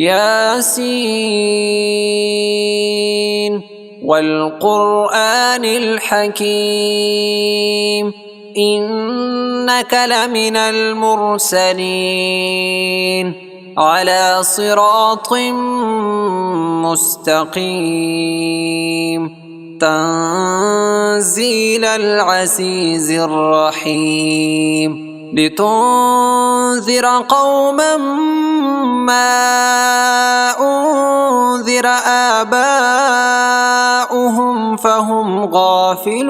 ياسين والقرآن الحكيم إنك لمن المرسلين على صراط مستقيم تنزيل العزيز الرحيم لتنذر قوما ما أنذر آباؤهم فهم غافلون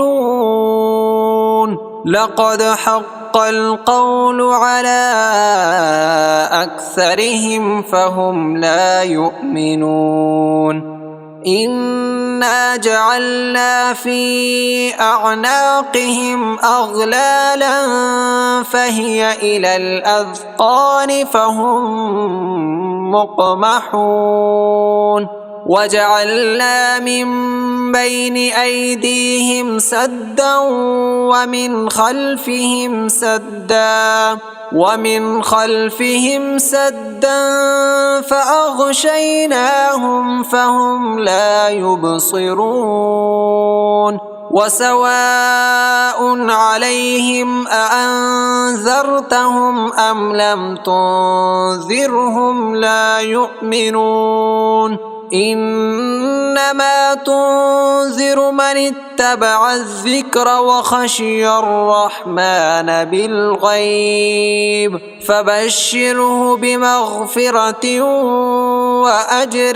لقد حق القول على أكثرهم فهم لا يؤمنون إنا جعلنا في أعناقهم أغلالا فهي إلى الأذقان فهم مقمحون وجعلنا من بين أيديهم سدا ومن خلفهم سدا فأغشيناهم فهم لا يبصرون وسواء عليهم أأنذرتهم أم لم تنذرهم لا يؤمنون إنما تنذر من اتبع الذكر وخشي الرحمن بالغيب فبشره بمغفرة وأجر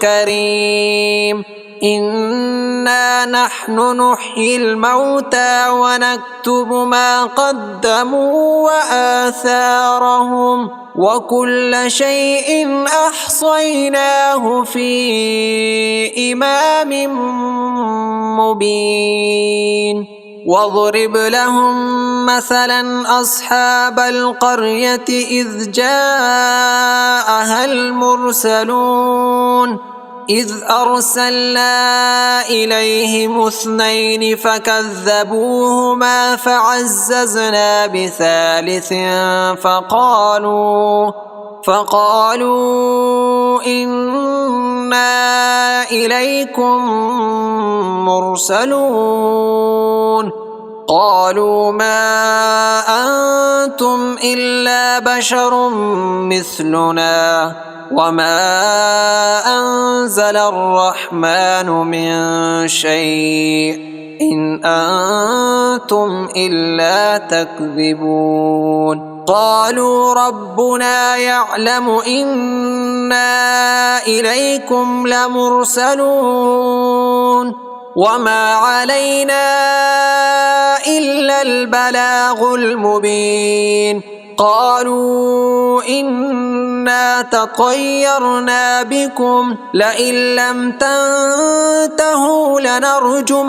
كريم إنا نحن نحيي الموتى ونكتب ما قدموا وآثارهم وكل شيء أحصيناه في إمام مبين واضرب لهم مثلا أصحاب القرية إذ جاءها المرسلون إذ أرسلنا إليهم 2 فكذبوهما فعززنا بثالث فقالوا إنا إليكم مرسلون قالوا ما أنتم إلا بشر مثلنا وما أنزل الرحمن من شيء إن أنتم إلا تكذبون قالوا ربنا يعلم إنا إليكم لمرسلون وما علينا إلا البلاغ المبين قالوا إنا تطيرنا بكم لئن لم تنتهوا لنرجمنكم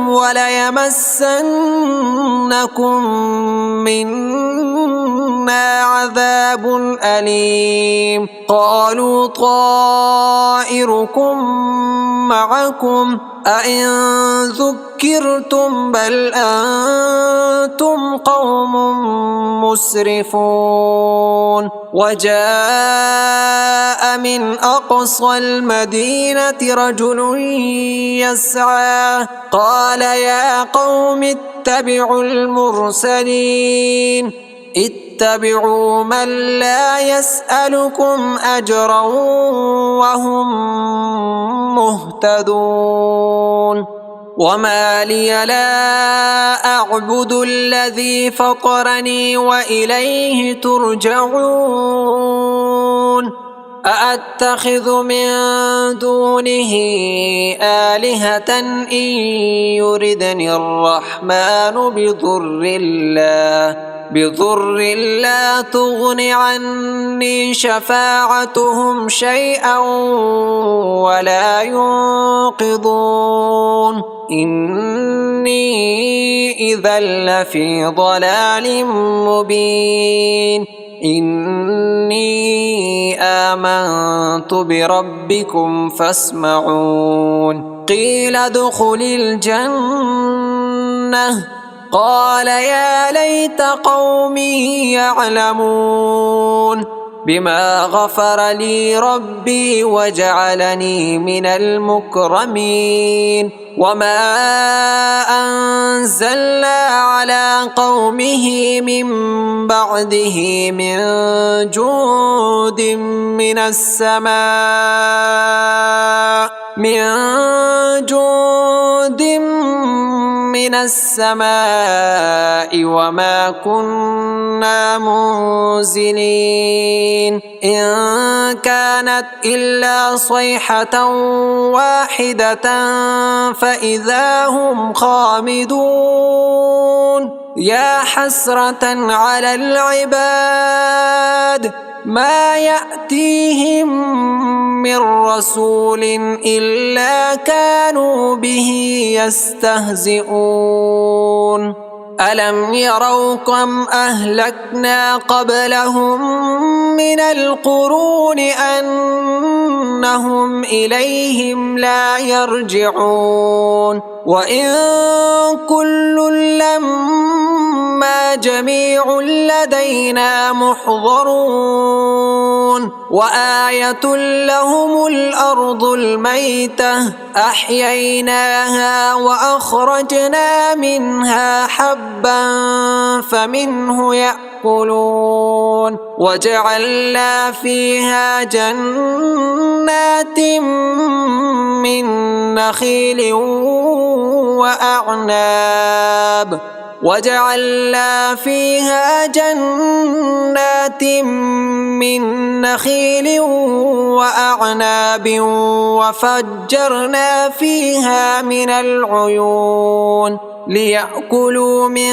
وليمسنكم منا عذاب أليم قالوا طائركم معكم أئن ذكرتم بل أنتم قوم مسرفون وجاء من أقصى المدينة رجل يسعى قال يا قوم اتبعوا المرسلين اتبعوا من لا يسألكم أجرا وهم مهتدون وما لي لا أعبد الذي فطرني وإليه ترجعون أأتخذ من دونه آلهة إن يردني الرحمن بضر لا تغن عني شفاعتهم شيئا ولا ينقذون إني إذا لفي ضلال مبين إني آمنت بربكم فاسمعون قيل ادخل الجنة قال يا ليت قومي يعلمون بما غفر لي ربي وجعلني من المكرمين وما أنزلنا على قومه من بعده من جند من السماء وما كنا منزلين إن كانت إلا صيحة واحدة فإذا هم خامدون يا حسرة على العباد ما يأتيهم من رسول إلا كانوا به يستهزئون ألم يروا كم أهلكنا قبلهم من القرون أنهم إليهم لا يرجعون وإن كل لما جميع لدينا محضرون وآية لهم الأرض الميتة أحييناها وأخرجنا منها حبا فمنه يأكلون وجعلنا فيها جنات من نخيل وأعناب وفجرنا فيها من العيون ليأكلوا من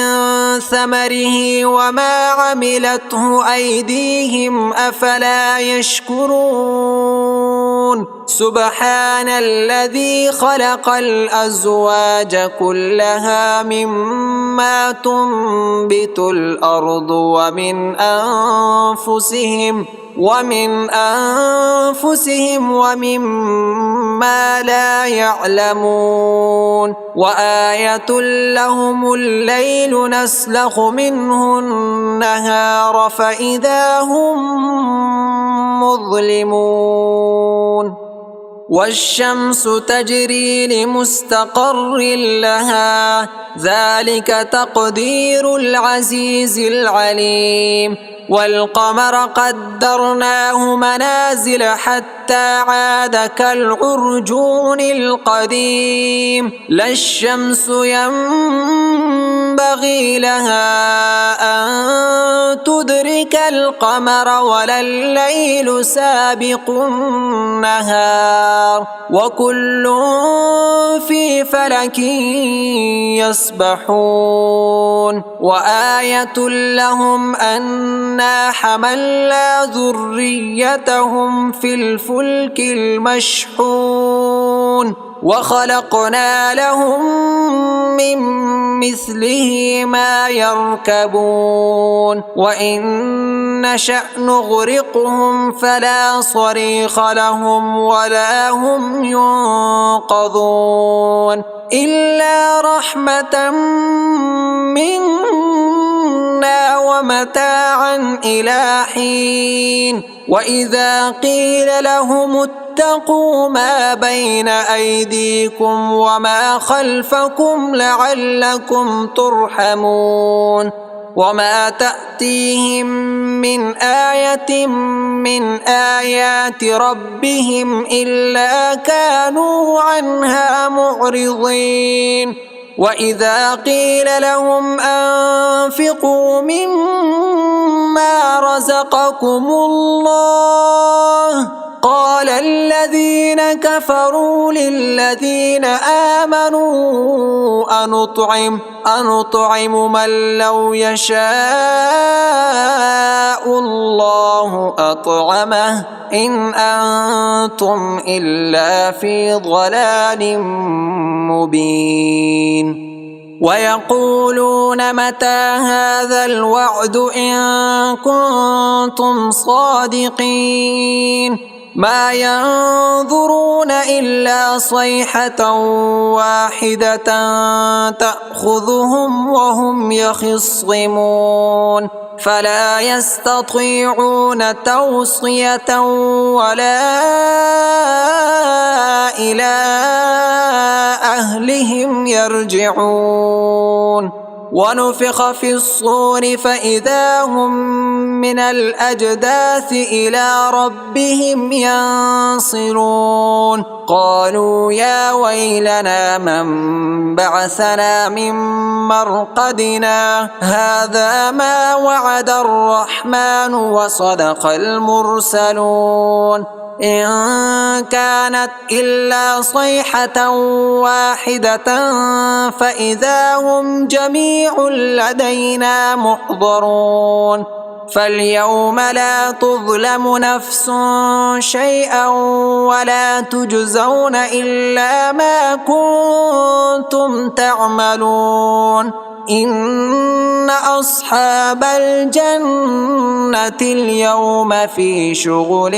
ثمره وما عملته أيديهم أفلا يشكرون سبحان الذي خلق الأزواج كلها مما تنبت الأرض ومن أنفسهم ومما لا يعلمون وآية لهم الليل نسلخ منه النهار فإذا هم مظلمون والشمس تجري لمستقر لها ذلك تقدير العزيز العليم والقمر قدرناه منازل حتى عاد كالعرجون القديم لا الشمس ينبغي لها أن تدرك القمر ولا الليل سابق النهار وكل في فلك يسبحون وآية لهم أنا حملنا ذريتهم في الفلك المشحون وخلقنا لهم من مثله ما يركبون وإن نشأ نغرقهم فلا صريخ لهم ولا هم ينقذون إلا رحمة منا ومتاعا إلى حين وإذا قيل لهم اتقوا ما بين أيديكم وما خلفكم لعلكم ترحمون وما تأتيهم من آية من آيات ربهم إلا كانوا عنها معرضين وإذا قيل لهم أنفقوا مما رزقكم الله قال الذين كفروا للذين آمنوا أنطعم من لو يشاء الله أطعمه إن أنتم إلا في ضلال مبين ويقولون متى هذا الوعد إن كنتم صادقين ما ينظرون إلا صيحة واحدة تأخذهم وهم يخصمون فلا يستطيعون توصية ولا إلى أهلهم يرجعون. ونفخ في الصور فإذا هم من الأجداث إلى ربهم ينصرون. قالوا يا ويلنا من بعثنا من مرقدنا هذا ما وعد الرحمن وصدق المرسلون. إن كانت إلا صيحة واحدة فإذا هم جميع لدينا محضرون. فاليوم لا تظلم نفس شيئا ولا تجزون إلا ما كنتم تعملون. إن أصحاب الجنة اليوم في شغل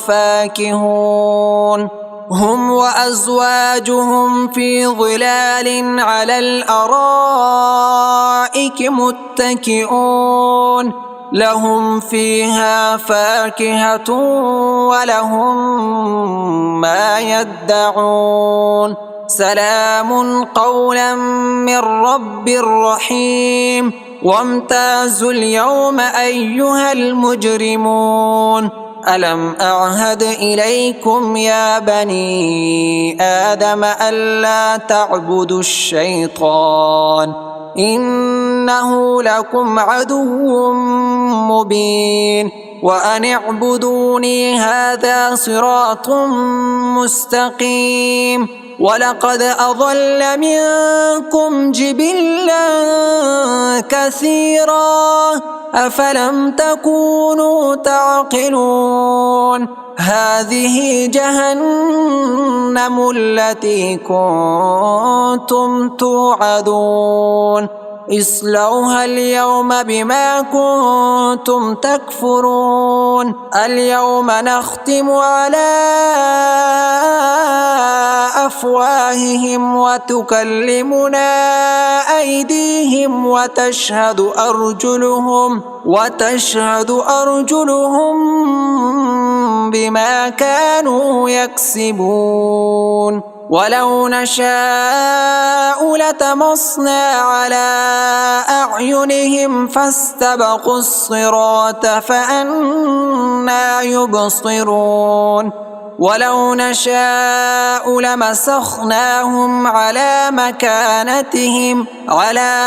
فاكهون. هم وأزواجهم في ظلال على الأرائك متكئون. لهم فيها فاكهة ولهم ما يدعون. سلام قولا من رب رحيم. وامتازوا اليوم أيها المجرمون. ألم أعهد إليكم يا بني آدم ألا تعبدوا الشيطان إنه لكم عدو مبين. وأن اعبدوني هذا صراط مستقيم. ولقد أضل منكم جبلا كثيرا أفلم تكونوا تعقلون. هذه جهنم التي كنتم توعدون اصلوها اليوم بما كنتم تكفرون. اليوم نختم على أفواههم وتكلمنا أيديهم وتشهد أرجلهم بما كانوا يكسبون. ولو نشاء لتمصنا على أعينهم فاستبقوا الصراط فأنى يبصرون. ولو نشاء لمسخناهم على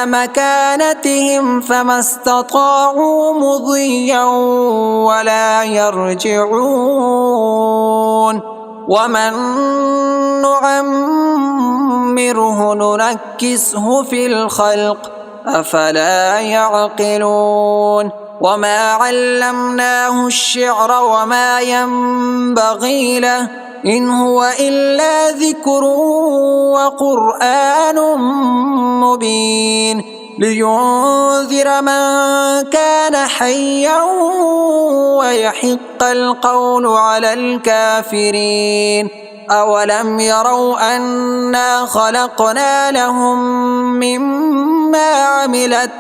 مكانتهم فما استطاعوا مضيا ولا يرجعون. ومن نعمره ننكسه في الخلق أفلا يعقلون. وما علمناه الشعر وما ينبغي له إن هو إلا ذكر وقرآن مبين. لينذر من كان حيا ويحق القول على الكافرين. أولم يروا أنا خلقنا لهم مما عملت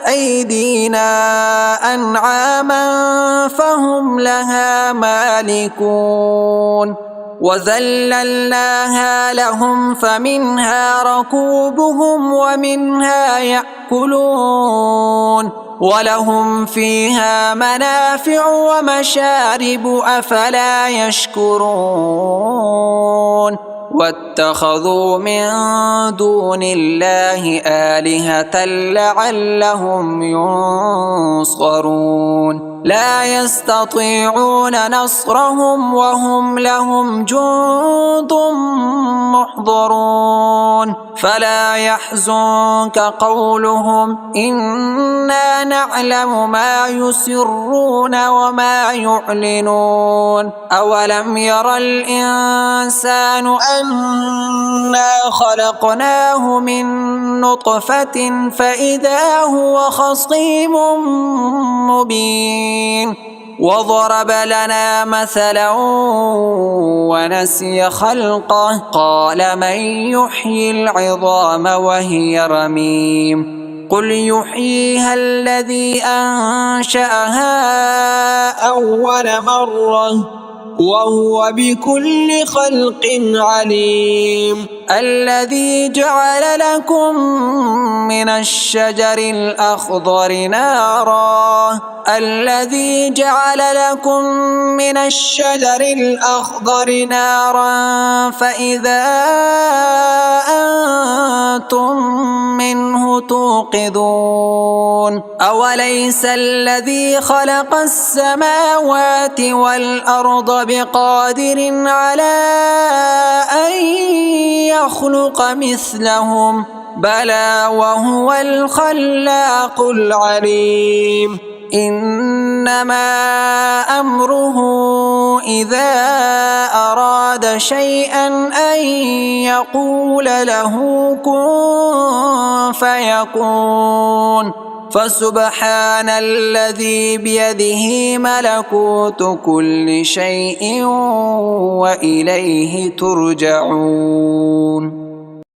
أيدينا أنعاما فهم لها مالكون. وذللناها لهم فمنها ركوبهم ومنها يأكلون. ولهم فيها منافع ومشارب أفلا يشكرون. واتخذوا من دون الله آلهة لعلهم ينصرون. لا يستطيعون نصرهم وهم لهم جند محضرون. فلا يحزنك قولهم إنا نعلم ما يسرون وما يعلنون. أولم ير الإنسان أنا خلقناه من نطفة فإذا هو خصيم مبين. وضرب لنا مثلا ونسي خلقه قال من يحيي العظام وهي رميم قل يحييها الذي أنشأها أول مرة وهو بكل خلق عليم الذي جعل لكم من الشجر الأخضر نارا فإذا أنتم منه توقدون أوليس الذي خلق السماوات والأرض بقادر على أن يخلق مثلهم بلى وهو الخلاق العليم إنما أمره إذا أراد شيئا أن يقول له كن فيكون فسبحان الذي بيده ملكوت كل شيء وإليه ترجعون